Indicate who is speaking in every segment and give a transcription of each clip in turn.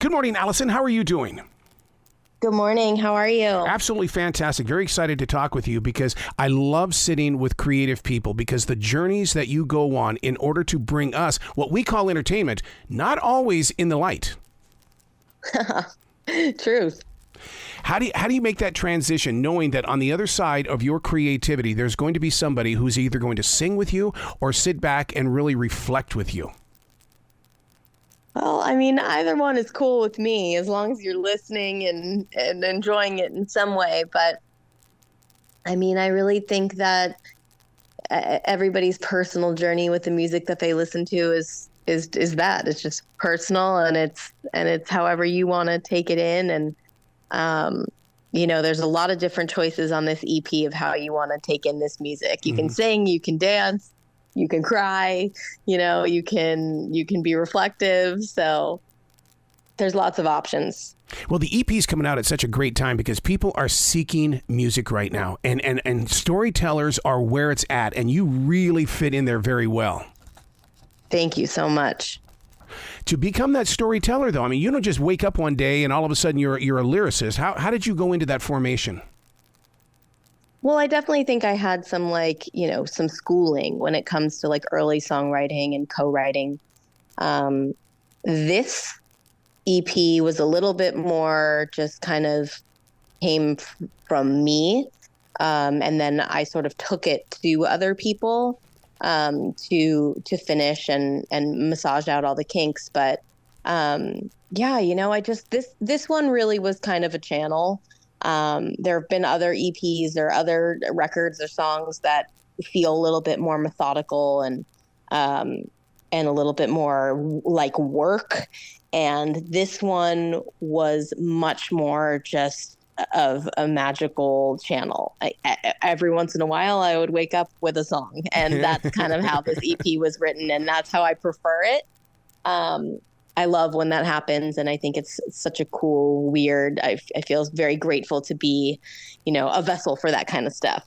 Speaker 1: Good morning, Alisan. How are you doing?
Speaker 2: Good morning. How are you?
Speaker 1: Absolutely fantastic. Very excited to talk with you because I love sitting with creative people because the journeys that you go on in order to bring us what we call entertainment, not always in the light.
Speaker 2: Truth.
Speaker 1: How do you make that transition knowing that on the other side of your creativity, there's going to be somebody who's either going to sing with you or sit back and really reflect with you?
Speaker 2: Well, I mean, either one is cool with me as long as you're listening and enjoying it in some way. But I mean, I really think that everybody's personal journey with the music that they listen to is that it's just personal and it's however you want to take it in. And, there's a lot of different choices on this EP of how you want to take in this music. You can sing, you can dance, you can cry, you can be reflective. So there's lots of options.
Speaker 1: Well, the EP is coming out at such a great time because people are seeking music right now and storytellers are where it's at. And you really fit in there very well.
Speaker 2: Thank you so much.
Speaker 1: To become that storyteller, though, I mean, you don't just wake up one day and all of a sudden you're a lyricist. How did you go into that formation?
Speaker 2: Well, I definitely think I had some some schooling when it comes to like early songwriting and co-writing. This EP was a little bit more just kind of came from me. And then I sort of took it to other people to finish and massage out all the kinks. But I just this one really was kind of a channel. There have been other EPs or other records or songs that feel a little bit more methodical and a little bit more like work. And this one was much more just of a magical channel. Every once in a while, I would wake up with a song, and that's kind of how this EP was written, and that's how I prefer it. I love when that happens, and I think it's such a cool, weird. I feel very grateful to be, a vessel for that kind of stuff.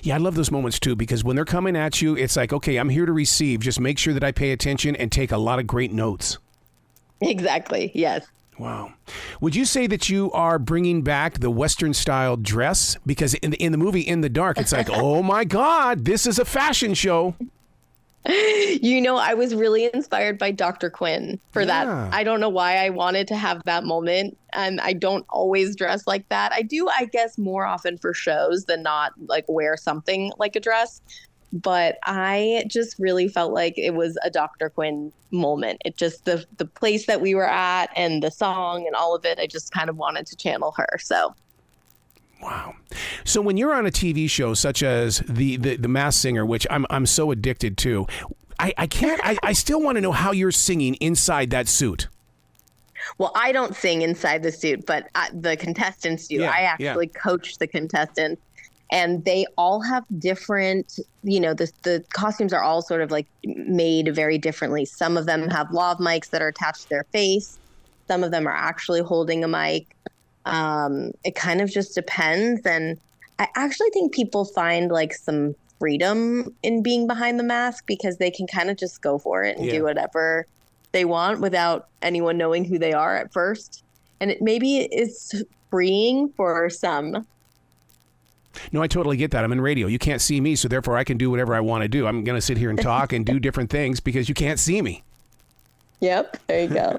Speaker 1: Yeah, I love those moments too, because when they're coming at you, it's like, okay, I'm here to receive. Just make sure that I pay attention and take a lot of great notes.
Speaker 2: Exactly. Yes.
Speaker 1: Wow. Would you say that you are bringing back the Western style dress? Because in the movie In the Dark, it's like, oh my God, this is a fashion show.
Speaker 2: I was really inspired by Dr. Quinn for that. I don't know why I wanted to have that moment. And I don't always dress like that. I do, I guess, more often for shows than not like wear something like a dress. But I just really felt like it was a Dr. Quinn moment. It just the place that we were at and the song and all of it, I just kind of wanted to channel her. So.
Speaker 1: Wow. So when you're on a TV show such as the Masked Singer, which I'm so addicted to, I still want to know how you're singing inside that suit.
Speaker 2: Well, I don't sing inside the suit, but the contestants do. I actually coach the contestants. And they all have different, the costumes are all sort of like made very differently. Some of them have lav mics that are attached to their face. Some of them are actually holding a mic. It kind of just depends. And I actually think people find like some freedom in being behind the mask because they can kind of just go for it and do whatever they want without anyone knowing who they are at first. And maybe it's freeing for some.
Speaker 1: No, I totally get that. I'm in radio. You can't see me, so therefore I can do whatever I want to do. I'm going to sit here and talk and do different things because you can't see me.
Speaker 2: Yep, there you go.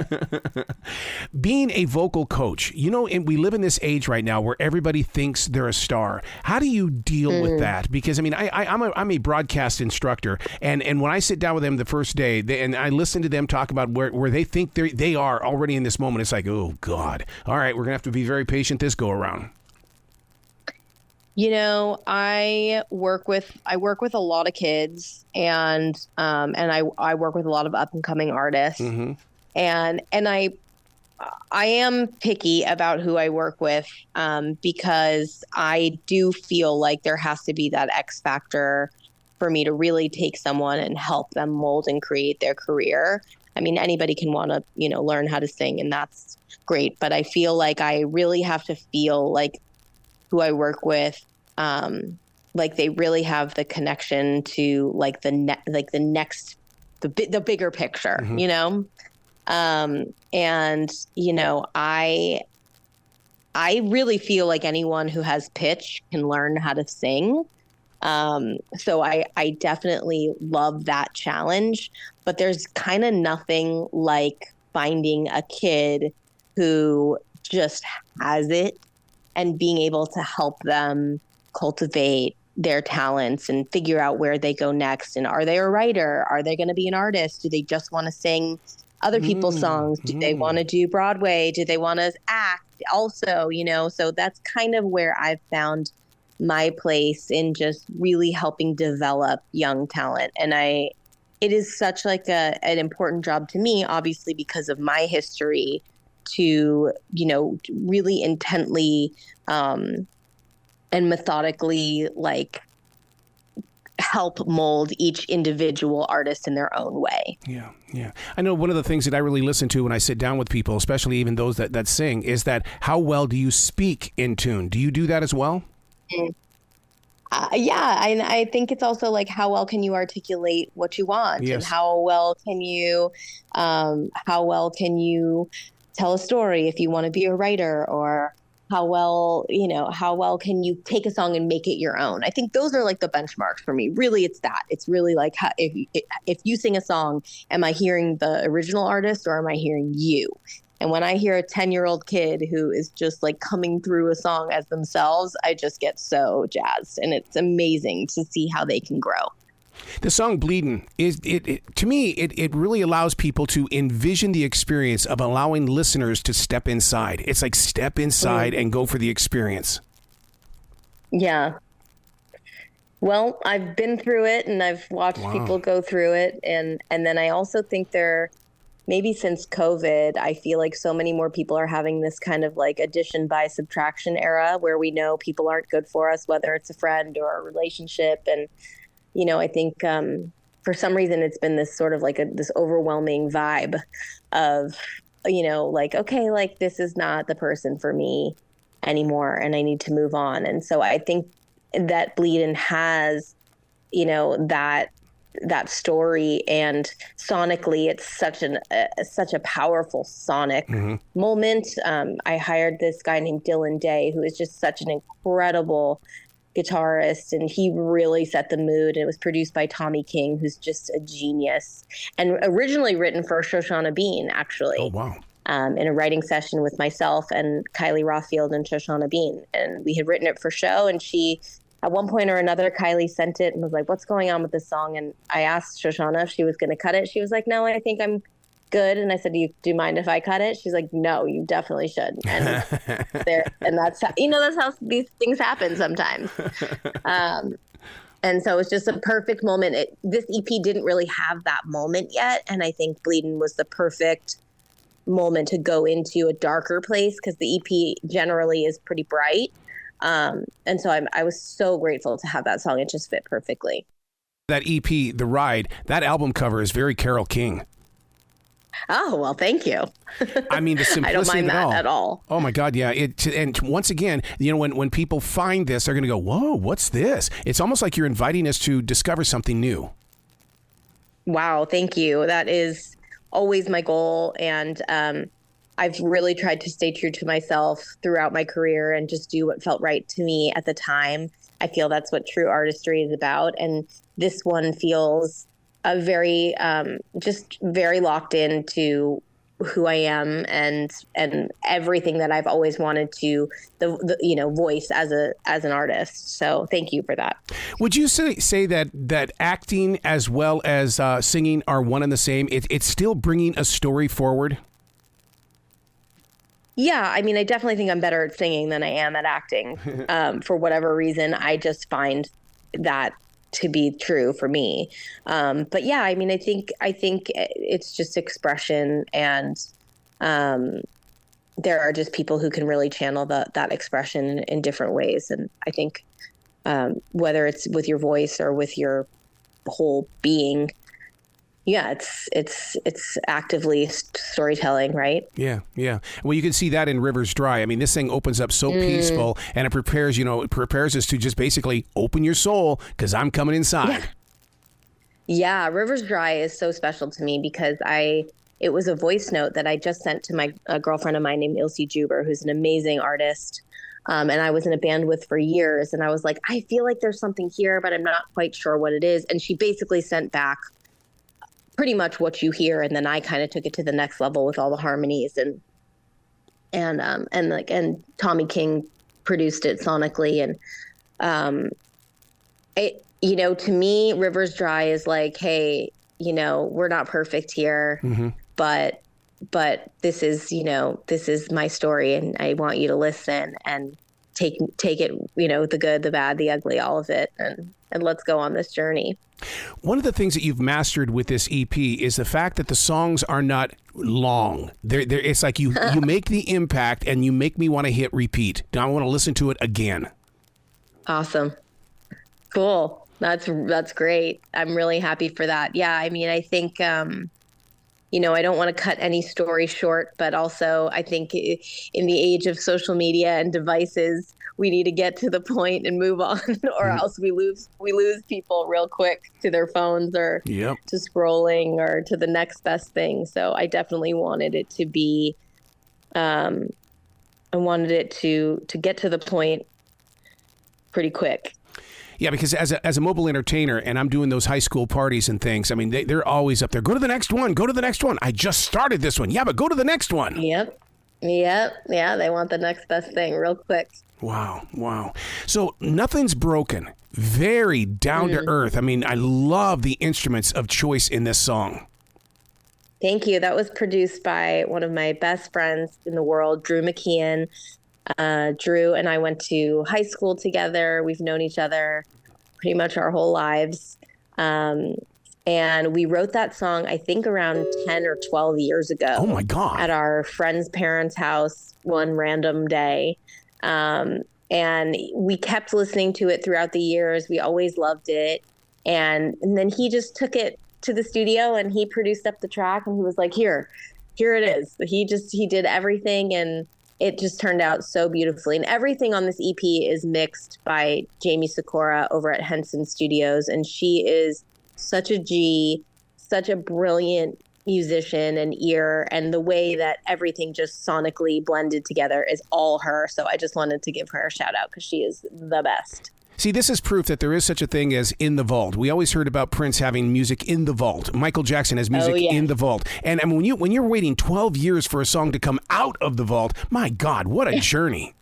Speaker 1: Being a vocal coach, and we live in this age right now where everybody thinks they're a star. How do you deal with that? Because, I mean, I'm a broadcast instructor, and when I sit down with them the first day, and I listen to them talk about where they think they are already in this moment, it's like, oh, God. All right, we're going to have to be very patient this go around.
Speaker 2: I work with a lot of kids and I work with a lot of up and coming artists. Mm-hmm. And I am picky about who I work with because I do feel like there has to be that X factor for me to really take someone and help them mold and create their career. I mean, anybody can want to, learn how to sing, and that's great. But I feel like I really have to feel like who I work with, like they really have the connection to like the bigger picture, And, you know, I really feel like anyone who has pitch can learn how to sing. So I definitely love that challenge, but there's kind of nothing like finding a kid who just has it and being able to help them cultivate their talents and figure out where they go next. And are they a writer? Are they going to be an artist? Do they just want to sing other people's songs? Do they want to do Broadway? Do they want to act also, you know? So that's kind of where I've found my place in just really helping develop young talent. And it is such like an important job to me, obviously, because of my history, to, you know, really intently and methodically like help mold each individual artist in their own way.
Speaker 1: Yeah, yeah. I know one of the things that I really listen to when I sit down with people, especially even those that sing, is that how well do you speak in tune? Do you do that as well?
Speaker 2: Yeah, I think it's also like how well can you articulate what you want,
Speaker 1: Yes.
Speaker 2: and how well can you tell a story if you want to be a writer, or how well can you take a song and make it your own? I think those are like the benchmarks for me. Really, it's that. It's really like if you sing a song, am I hearing the original artist or am I hearing you? And when I hear a 10-year-old kid who is just like coming through a song as themselves, I just get so jazzed. And it's amazing to see how they can grow.
Speaker 1: The song Bleedin is to me, it really allows people to envision the experience of allowing listeners to step inside. It's like step inside and go for the experience.
Speaker 2: Yeah. Well, I've been through it and I've watched people go through it. And then I also think maybe since COVID, I feel like so many more people are having this kind of like addition by subtraction era where we know people aren't good for us, whether it's a friend or a relationship. And, you know, I think for some reason it's been this sort of like this overwhelming vibe of, you know, like, okay, like this is not the person for me anymore and I need to move on. And so I think that Bleedin has, you know, that story, and sonically it's such a powerful sonic moment. I hired this guy named Dylan Day, who is just such an incredible guitarist, and he really set the mood. It was produced by Tommy King, who's just a genius, and originally written for Shoshana Bean, actually.
Speaker 1: Oh, wow.
Speaker 2: In a writing session with myself and Kylie Rothfield and Shoshana Bean. And we had written it for show, and she, at one point or another, Kylie sent it and was like, what's going on with this song? And I asked Shoshana if she was going to cut it. She was like, no, I think I'm good. And I said, do you mind if I cut it? She's like, no, you definitely should. And that's how, you know, that's how these things happen sometimes. And so it's just a perfect moment. This EP didn't really have that moment yet. And I think Bleedin was the perfect moment to go into a darker place, because the EP generally is pretty bright. And so I was so grateful to have that song. It just fit perfectly.
Speaker 1: That EP, The Ride, that album cover is very Carole King.
Speaker 2: Oh, well, thank you.
Speaker 1: I mean, the simplicity
Speaker 2: I don't mind that at all.
Speaker 1: Oh my God, yeah. And once again, you know, when people find this, they're going to go, whoa, what's this? It's almost like you're inviting us to discover something new.
Speaker 2: Wow, thank you. That is always my goal. And I've really tried to stay true to myself throughout my career and just do what felt right to me at the time. I feel that's what true artistry is about. And this one feels just very locked into who I am and everything that I've always wanted to voice as an artist. So thank you for that.
Speaker 1: Would you say that acting as well as singing are one and the same? It's still bringing a story forward?
Speaker 2: Yeah, I mean, I definitely think I'm better at singing than I am at acting. For whatever reason, I just find that to be true for me. But yeah, I mean, I think it's just expression, and there are just people who can really channel that expression in different ways. And I think whether it's with your voice or with your whole being, yeah, it's actively storytelling, right?
Speaker 1: Yeah, yeah. Well, you can see that in Rivers Dry. I mean, this thing opens up so peaceful, and it prepares us to just basically open your soul, because I'm coming inside.
Speaker 2: Yeah, Rivers Dry is so special to me because I it was a voice note that I just sent to my a girlfriend of mine named Ilse Juber, who's an amazing artist. And I was in a band with for years. And I was like, I feel like there's something here, but I'm not quite sure what it is. And she basically sent back pretty much what you hear. And then I kind of took it to the next level with all the harmonies and Tommy King produced it sonically. And it, to me, Rivers Dry is like, hey, we're not perfect here, but this is, this is my story, and I want you to listen and take it, the good, the bad, the ugly, all of it. And let's go on this journey.
Speaker 1: One of the things that you've mastered with this EP is the fact that the songs are not long. It's like you make the impact and you make me want to hit repeat. I want to listen to it again.
Speaker 2: Awesome. Cool. That's great. I'm really happy for that. Yeah. I mean, I think, I don't want to cut any story short, but also I think in the age of social media and devices, we need to get to the point and move on, or else we lose people real quick to their phones or to scrolling or to the next best thing. So I definitely wanted it to be, I wanted it to get to the point pretty quick.
Speaker 1: Yeah, because as a mobile entertainer, and I'm doing those high school parties and things, I mean, they're always up there. Go to the next one. Go to the next one. I just started this one. Yeah, but go to the next one.
Speaker 2: Yep. Yeah, they want the next best thing real quick.
Speaker 1: Wow. So Nothing's Broken. Very down to earth. I mean, I love the instruments of choice in this song.
Speaker 2: Thank you. That was produced by one of my best friends in the world, Drew McKeon. Drew and I went to high school together. We've known each other pretty much our whole lives. And we wrote that song, I think around 10 or 12 years ago.
Speaker 1: Oh my God.
Speaker 2: At our friend's parents' house one random day. And we kept listening to it throughout the years. We always loved it. And then he just took it to the studio and he produced up the track and he was like, here it is. He did everything, and it just turned out so beautifully. And everything on this EP is mixed by Jamie Sikora over at Henson Studios. And she is such a G, such a brilliant musician and ear. And the way that everything just sonically blended together is all her. So I just wanted to give her a shout out because she is the best.
Speaker 1: See, this is proof that there is such a thing as in the vault. We always heard about Prince having music in the vault. Michael Jackson has music in the vault. And when you're waiting 12 years for a song to come out of the vault, my God, what a journey.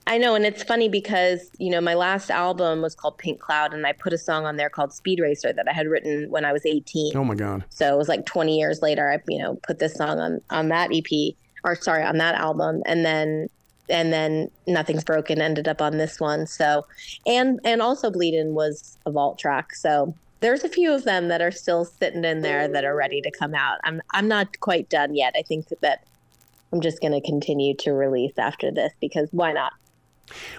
Speaker 2: I know. And it's funny because, my last album was called Pink Cloud, and I put a song on there called Speed Racer that I had written when I was 18.
Speaker 1: Oh, my God.
Speaker 2: So it was like 20 years later, I, put this song on that EP, on that album. And then Nothing's Broken ended up on this one. So, and also Bleedin was a vault track. So there's a few of them that are still sitting in there that are ready to come out. I'm not quite done yet. I think that I'm just going to continue to release after this because why not?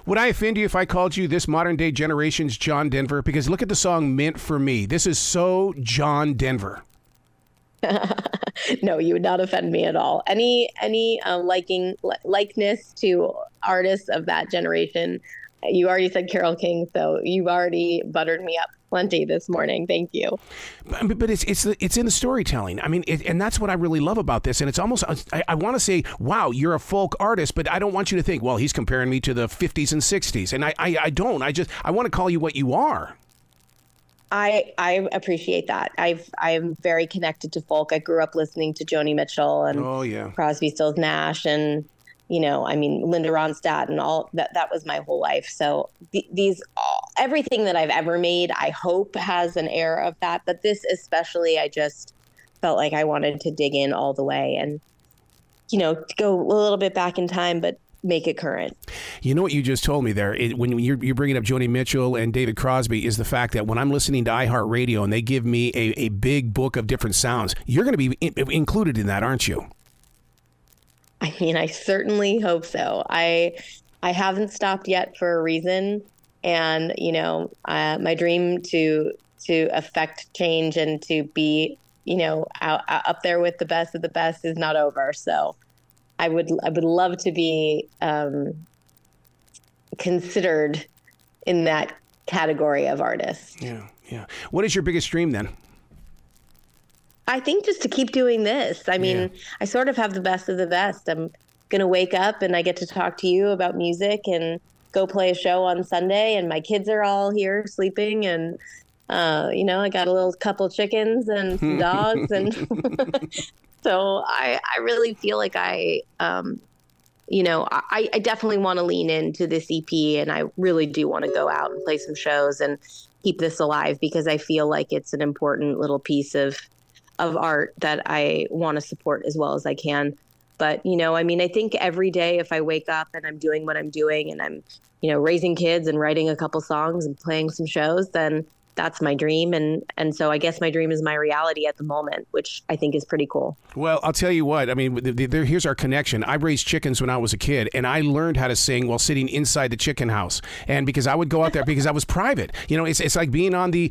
Speaker 1: Would I offend you if I called you this modern day generation's John Denver? Because look at the song Meant for Me. This is so John Denver.
Speaker 2: No, you would not offend me at all. Any likeness to artists of that generation. You already said Carole King, so you've already buttered me up plenty this morning. Thank you.
Speaker 1: But it's in the storytelling. I mean, and that's what I really love about this. And it's almost, I want to say, wow, you're a folk artist, but I don't want you to think, well, he's comparing me to the 50s and 60s. And I don't. I want to call you what you are.
Speaker 2: I appreciate that. I'm very connected to folk. I grew up listening to Joni Mitchell and Crosby, Stills, Nash, and Linda Ronstadt, and all that. That was my whole life. So everything that I've ever made, I hope has an air of that. But this especially, I just felt like I wanted to dig in all the way and go a little bit back in time, but make it current. You know what you just told me there, when you're bringing up Joni Mitchell and David Crosby, is the fact that when I'm listening to iHeartRadio and they give me a big book of different sounds, you're going to be included in that, aren't you? I mean, I certainly hope so. I haven't stopped yet for a reason. And, my dream to affect change and to be, up there with the best of the best is not over. So I would love to be considered in that category of artists. Yeah. What is your biggest dream then? I think just to keep doing this. I mean, I sort of have the best of the best. I'm going to wake up and I get to talk to you about music and go play a show on Sunday, and my kids are all here sleeping, and I got a little couple chickens and some dogs, and so I really feel like I definitely want to lean into this EP, and I really do want to go out and play some shows and keep this alive, because I feel like it's an important little piece of art that I want to support as well as I can. But, I think every day if I wake up and I'm doing what I'm doing and I'm, raising kids and writing a couple songs and playing some shows, then that's my dream. And so I guess my dream is my reality at the moment, which I think is pretty cool.
Speaker 1: Well, I'll tell you what, I mean, here's our connection. I raised chickens when I was a kid, and I learned how to sing while sitting inside the chicken house. And because I would go out there because I was private, it's like being on the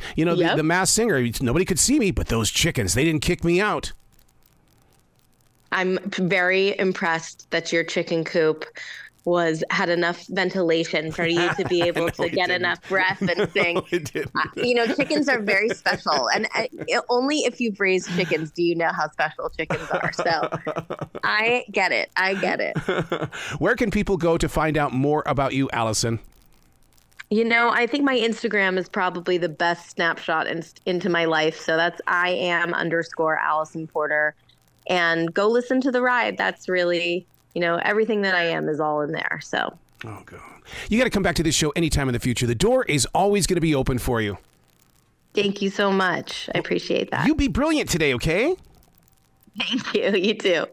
Speaker 1: Masked Singer. Nobody could see me, but those chickens, they didn't kick me out.
Speaker 2: I'm very impressed that your chicken coop had enough ventilation for you to be able to get enough breath and sing.
Speaker 1: No, it didn't.
Speaker 2: Chickens are very special, and only if you've raised chickens do you know how special chickens are. So I get it.
Speaker 1: Where can people go to find out more about you, Alisan?
Speaker 2: I think my Instagram is probably the best snapshot into my life. So that's @Alisan Porter. And go listen to The Ride. That's really, everything that I am is all in there. So.
Speaker 1: Oh, God. You got to come back to this show anytime in the future. The door is always going to be open for you.
Speaker 2: Thank you so much. I appreciate that.
Speaker 1: You be brilliant today, okay?
Speaker 2: Thank you. You too.